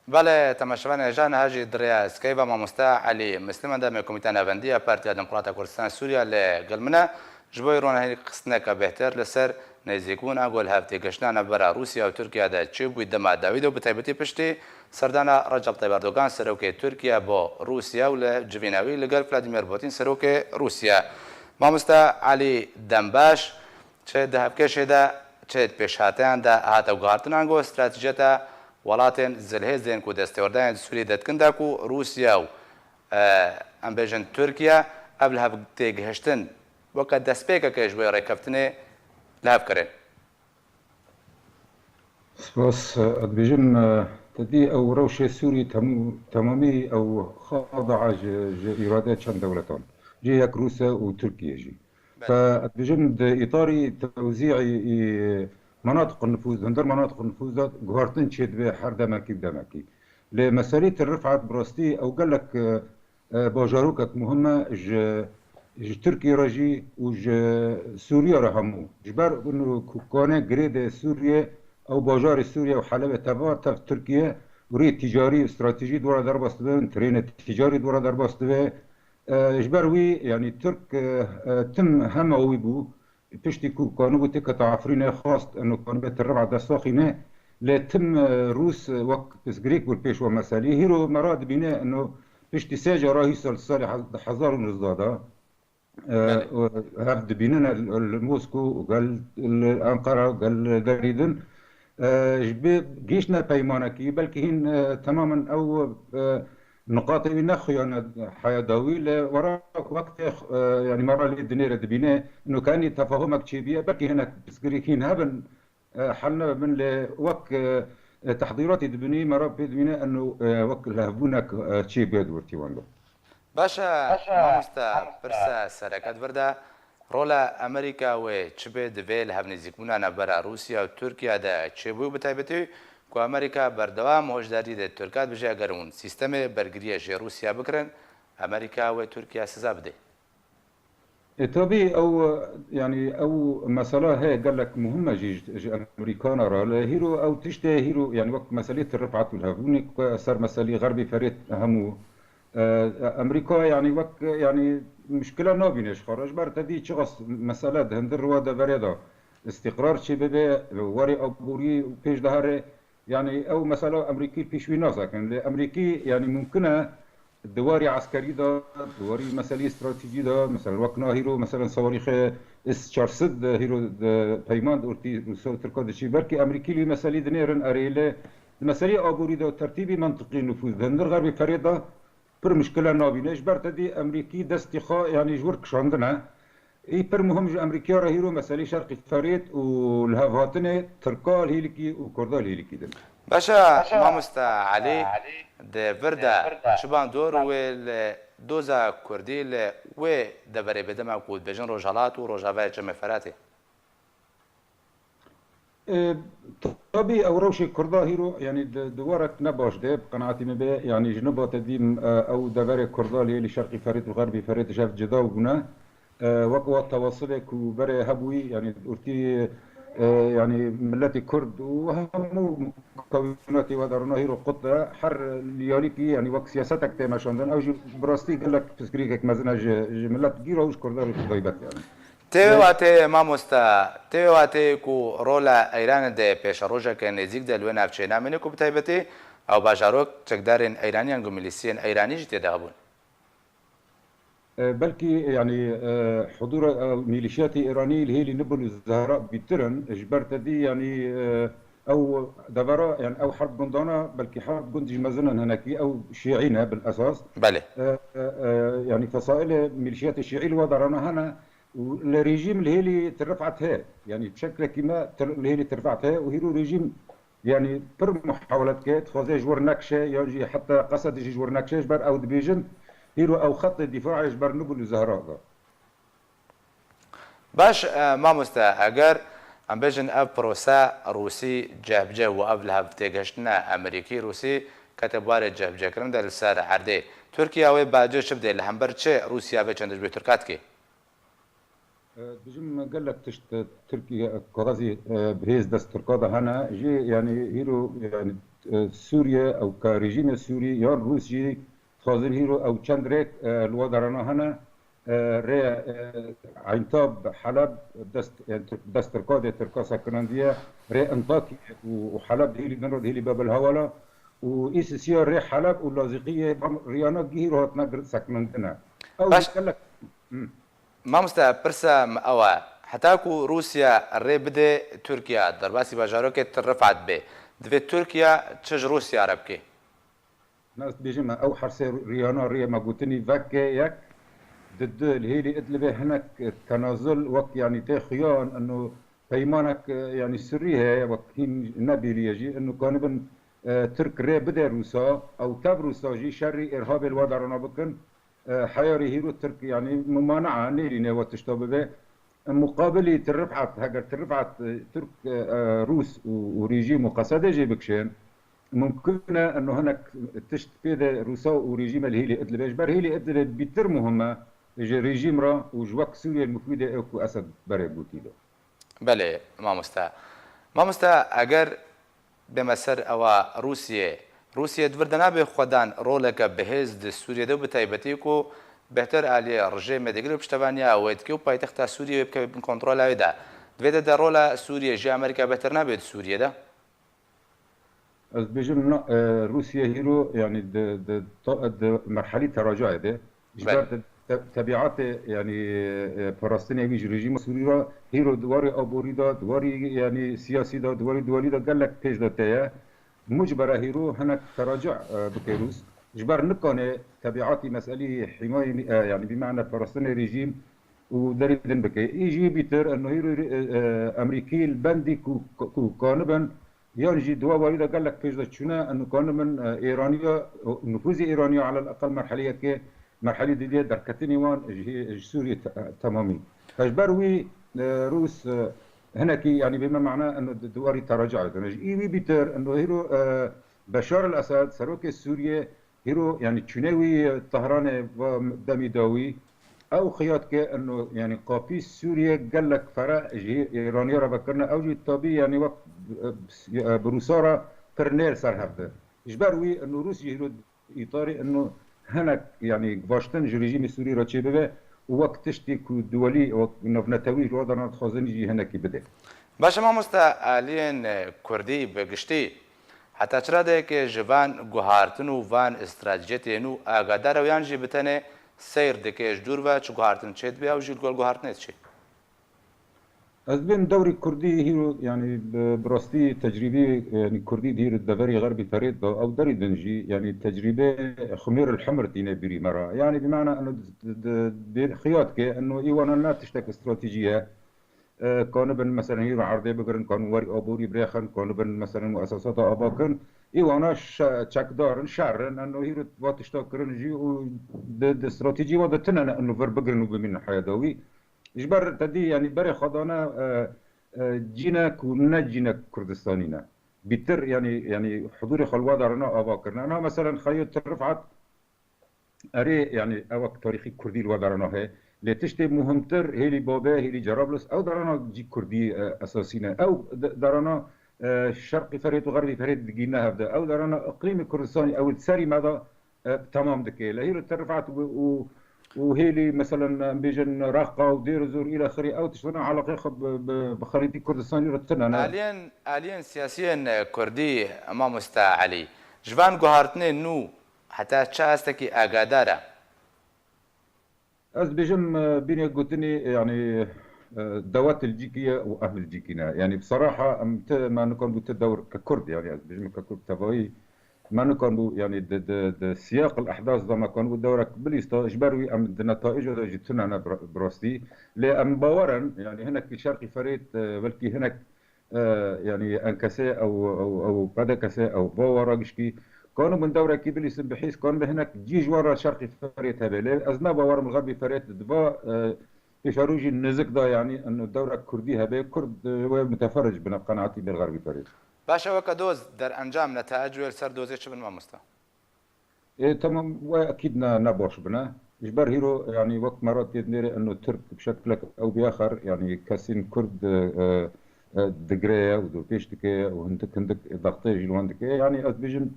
بله تماشاوان جان هاجی دریا اسکیبا مامۆستا علی مسلمان دەمێ کۆمیتە ناوەندیە پارتیا دموکراتە کوردستان سووریا لە گەڵمنە ji bo ronahî xistineka bêhter li ser nêzîkbûna gol hevtêgeştana bera Rûsya û Tirkiye de çêbûyî dema dawî de û bi taybetî piştî serdana Recep Tayyip Erdogan serokê Tirkiye bo Rûsya û li civîna wî li gel Vladimir Putin serokê Rûsya. Mamosta Alî Dembaş çê di hevkêşê de çê pêşhateyan de hate guhartinan got stratejiyeta welatên zilhêzên ku destêwerdayên Sûriyê de dikin da ku Rûsya û em bêjin Tirkiye ev li hevtêgihiştin وەکە دەستپێکەکە ji bo ڕێککەوتنê li hev kirin. سپاس دەبێژم تدی ئەو ڕەوشێ سووری تەمامی ئەو خاضع ji îrade çend dewletan jê yek Rûsya û Tirkiye jî. فدبێژم di îtarî tewzîعî مناطق النفوذ هەندێک مناطق النفوذ de guhartin çê dibe her demekî bi demekî. Lê meselê rifat bi rastî ew gelek bajarokek muhim e ji Tirkiye re jî û ji Sûriya re hemû. Ji ber kanê girê de Sûriye ew bajarê Sûriye û Helebê teva tev Tirkiye rê tîcarî stratejî dwara derbas dibin, trênê tîcarî dwara derbas dibe. Ji ber wî yanî Tirk tim hema wî bû piştî ku kanû tê keta Efrînê xwast kanûbê tireva destsaxîne lê tim Rûs wek pirsgirêk bir pêş we meselî hîro me ra dibîne piştî sê cara hî salî 2019 da هف دبيننا موسكو وقال أنقرة وقال دريدن جيشنا بيمانكي بلكي هن تماما أو نقاط نخ يعني حياة دويل وراء وقت يعني مرة اللي الدنيا دبينه إنه كان تفاهمك شيبية بلكي هناك بسكريكين هبن حلنا من وقت تحضيرات دبني مرة بدبينه إنه وقت لهبونك شيبية دورتي واندو باشە مامۆستا پرسە سەرەکەت بەردا ڕۆلە ئەمریکا وێ چ بێ دەبێت لە هەڤنێزیکبوونانە بەرە رووسیا و تورکیادا چێبووی بەتایبەتی کو ئەمریکا بەردەوام هۆشداری دێت تورکات بژێ ئەگەرون سیستەمێ بەرگریە ژێ رووسیا بکرن ئەمریکا وێ تورکیا سزا بدێ. طبيعي او يعني او مسألة هي قال لك مهمة جي امريكان را هيرو او تشتي هيرو يعني وقت مسألة الرفعات والهافوني صار مسألة غربي فريت اهمو امريكا يعني وك يعني مشكله نابينش خارج بر تدي شخص مساله هندر رواد بريدا استقرار شي ببي وري ابوري بيش دهره يعني او مساله امريكي بيشوي ناسا كان امريكي يعني ممكنه دواري عسكري دا دواري مسالي استراتيجي دا مثلا وكنا هيرو مثلا صواريخ اس 400 هيرو بيمان اورتي روسو تركو شي بركي امريكي لي مسالي دنيرن اريله مسالي ابوري دا ترتيبي منطقي نفوذ هندر غربي فريدا پر مشكلة نابينش برتدي أمريكي دستخاء يعني جور كشاندنا إي پر مهم جو أمريكا رهيرو مسألة شرقي فريد والهافاتنة تركال هيلكي وكردال هيلكي دم باشا مامۆستا علي ده بردا شبان دور ويل دوزا كردي و دبري بدما كود بجن روجالات و روجاوات جمع فراتي طبيعي او روشي كردا هيرو يعني دوارك نباش ده بقناعتي مبي يعني جنوب تديم او دبر كردا اللي شرقي فريد وغربي فريد جاف جدا وبنا وقوة تواصلك وبري هبوي يعني قلتي يعني ملتي كرد وهم مكوناتي ودرنا هيرو قطة حر لياليكي يعني وقت سياستك تما شاندن او براستي قال لك تسكريكك مزنا ملت جيرو وش كردا غيبت يعني تێواتێ مامۆستا تێواتێ و ڕۆلە ئەیرانە دێ پێشە ڕۆژەکە نێزیک دە لوێ ناوچەی نامێنێک و بتایبەتی ئەو باژارۆک چەکدارên ئەیرانیان و میلیسیên ئەیرانیش تێدا بوون. بلكي يعني حضور ميليشيات ايرانيه اللي هي اللي نبل الزهراء بيترن اجبرت دي يعني او دبرا يعني او حرب جندانه بلكي حرب جندي مزنا هناك او شيعينا بالاساس بله يعني فصائل ميليشيات الشيعي الوضرنا هنا والريجيم اللي هي اللي ترفعتها يعني بشكل كما اللي هي اللي ترفعتها وهي ريجيم يعني بر محاولات كات خوزي جور نكشه يجي حتى قصد يجي جور نكشه جبر او دبيجن هيرو او خط الدفاع يجبر نبل الزهراء باش مامۆستا ئەگەر ئەم بێژن ئەو پرۆسا رووسی جەبجە و ئەو لە هەفتێگەشتنە ئەمریکی رووسی کەتە بوارێ جەبجەکردن دە لەسەر عەردێ تورکیاوێ باجێ چ بدێ لە هەمبەر چێ رووسیا بێ چەندش بێ تورکاتکێ بجم قال لك تركيا قاضي بهيز دست تركادا هنا جي يعني هيرو يعني سوريا او كرجيم السوري يان روسي خازن هيرو او تشندريك الوضرنا هنا ري عينتاب حلب دست يعني دست تركادة تركاسة كنندية ري انطاكي وحلب هيلي نرد هيلي باب الهوالا وإيس سيار ري حلب واللاذقية ريانا جيرو هتنقر سكنندنا او باش قال لك مامۆستا پرسم ئەوە هەتاکو رووسیا ڕێ بدێ تورکیا دەرباسی باژارۆکێت ڕفعات بێ دەبێت تورکیا چش رووسیا رە بکەی ناس بيجمع او حرسي ريانا ريا ما قلتني فك يك ضد الهيلي ادلبه هناك تنازل وقت يعني تخيان انه بيمانك يعني سريه وقت النبي يجي انه كان ابن ترك ري بدا روسا او تاب روسا جي شري ارهاب الوضع رنا بكن حياري هيرو ترك يعني ممانعه نيري وتشتبه به مقابل ترفعت هاجر ترفعت ترك روس وريجيم وقصاده جي بكشين ممكن انه هناك تشت كده روسا وريجيم الهيلي ادلب اجبر هيلي ادلب بيترمهم ريجيم را وجواك سوريا المفيده اكو اسد بري بوتيلو بله مامۆستا ئەگەر بێمە سەر ئەوە رووسیە دووردەنا بێ خۆدان ڕۆڵێکە بەهێز سووریەدە و بەتایبەتی و بهتر ئالێ ڕژێ مەدەگرێت پشتەوانیا ئەوەیەکە و پایتەختە سووریە بکە بن کۆنتڕۆلاویدا دوێتە دە ڕۆلە سووریە ژێ ئەمریکا بەتر نابێت سووریەدا از بيجم روسيا هيرو يعني مرحله تراجع ده اجبار تبعات يعني فلسطين يجي رجيم سوريا هيرو دواري ابوري دا دواري يعني سياسي دا دواري دولي دا قال لك تيج دا تيا مجبره هيرو هناك تراجع بكيروس اجبار نكون تبعات مساله حمايه يعني بمعنى فلسطين رجيم ودريدن بكي يجي بيتر انه هيرو امريكي البندي كو كانبن يجي دوا وارد قال لك فيش ذا انه كان من ايرانيا نفوذ ايرانيا على الاقل مرحليه كي مرحله دي دركتني وان سوريا تمامي فاجبروي روس هناك يعني بما معناه انه دواري تراجعت اي بيتر انه هيرو بشار الاسد سروك سوريا هيرو يعني تشناوي طهران دميداوي او خياط كي انه يعني قابيس سوريا قال لك فرا ايرانيا بكرنا اوجي الطبيعي يعني وقت بروسارا كرنيل صار هذا اجبروي انه روسيا يرد اطاري انه هناك يعني واشنطن ريجيم السوري راتشي بها وقت تشتي دولي ونفتوي الوضع خازن يجي هناك بدا باشا مامۆستا ئالێن کوردی بەگشتی حتا چرادەیەکێ ژڤان گوهارتن و ڤان ئستراتیجێتێن و ئاگادارەوەیان ژی بتەنێ سیر دەکەش دوور بە چ گوهارتن چێت بێ و ژیل گۆل گوهارتنێت چێ از بين دوري كردي هيرو يعني براستي تجربه يعني كردي دير الدبري غربي فريد او دري دنجي يعني تجربه خمير الحمر دينا بري مره يعني بمعنى انه خياط كي انه ايوانا لا تشتك استراتيجيه كانوا بن مثلا هيرو عرضي بقرن كانوا وري ابوري بريخن كانوا بن مثلا مؤسسات اباكن ايوانا تشكدار شعرن انه هيرو واتشتاكرن جي و استراتيجيه ودتنا انه فر بقرن وبمن حيادوي اجبر تدي يعني بري خضانا جينا كنا جينا كردستانينا بيتر يعني حضوري خلوة رنا اباكرنا انا مثلا خيط رفعت اري يعني اوك تاريخي كردي الوضع رنا هي لتشتي مهمتر هيلي بابا هيلي جرابلس او درنا جي كردي اساسينا او درنا شرقي فريد وغربي فريد دقينا هذا او درنا اقليمي كردستاني او تساري ماذا تمام دكي هي ترفعت وهيلي مثلا بيجن راقه ودير زور الى اخره او تشتغل على حقيقه بخريطه كردستان رتنا الين سياسيا كردي مامۆستا علي جوان گوهارتنێ نو حتى چاستكي اگاداره از بيجم بيني قلتني يعني دوات الجيكيه واهل الجيكينا يعني بصراحه ما نكون بتدور ككرد يعني از بيجم ككرد تبعي ما نكون يعني سياق الاحداث ده ما كان بدورك بليستا اجباري ام النتائج جتنا انا براستي لان باورا يعني هناك في شرقي فريد بلكي هناك يعني انكسي او بدكسي او باورا قشكي كانوا من دوره كي بليس بحيث كان هناك جيج ورا شرقي فريد هذا ازنا باورا من الغربي فريد دبا في شاروجي النزك ده يعني انه الدوره الكرديه هذا كرد متفرج بنا قناعتي بالغربي فريد باشا وەکە دۆز دەرئەنجام نەتائج وێر سەر دۆزێک چ بن مامۆستا إيه تمام واكيد نبوش بنا اجبر هيرو يعني وقت مرات يدنيري انه ترك بشكل او باخر يعني كاسين كرد دقرية ودو بيشتكي وهندك ضغطي جلو عندك يعني أدبيجن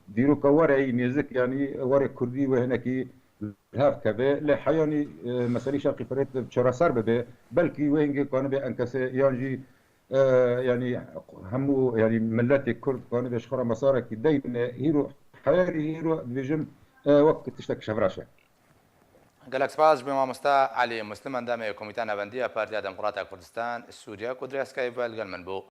ديرو كورعي نيزك يعني ورق كردي وهناكي الهاف كبه لحياني مسألة شرقي فريت بشرا سر ببه بلكي وينجي كانوا بأنكس يانجي يعني همو يعني ملاتي كرد كانوا بيشخرا مسارك دين هيرو حياري هيرو دبيجن وقت تشتك شفراشة قالك سپاس بما مستا علي مسلم اندام کمیته نوندی پارتی دموکرات کردستان سوریه کدریس کیف الگل من بو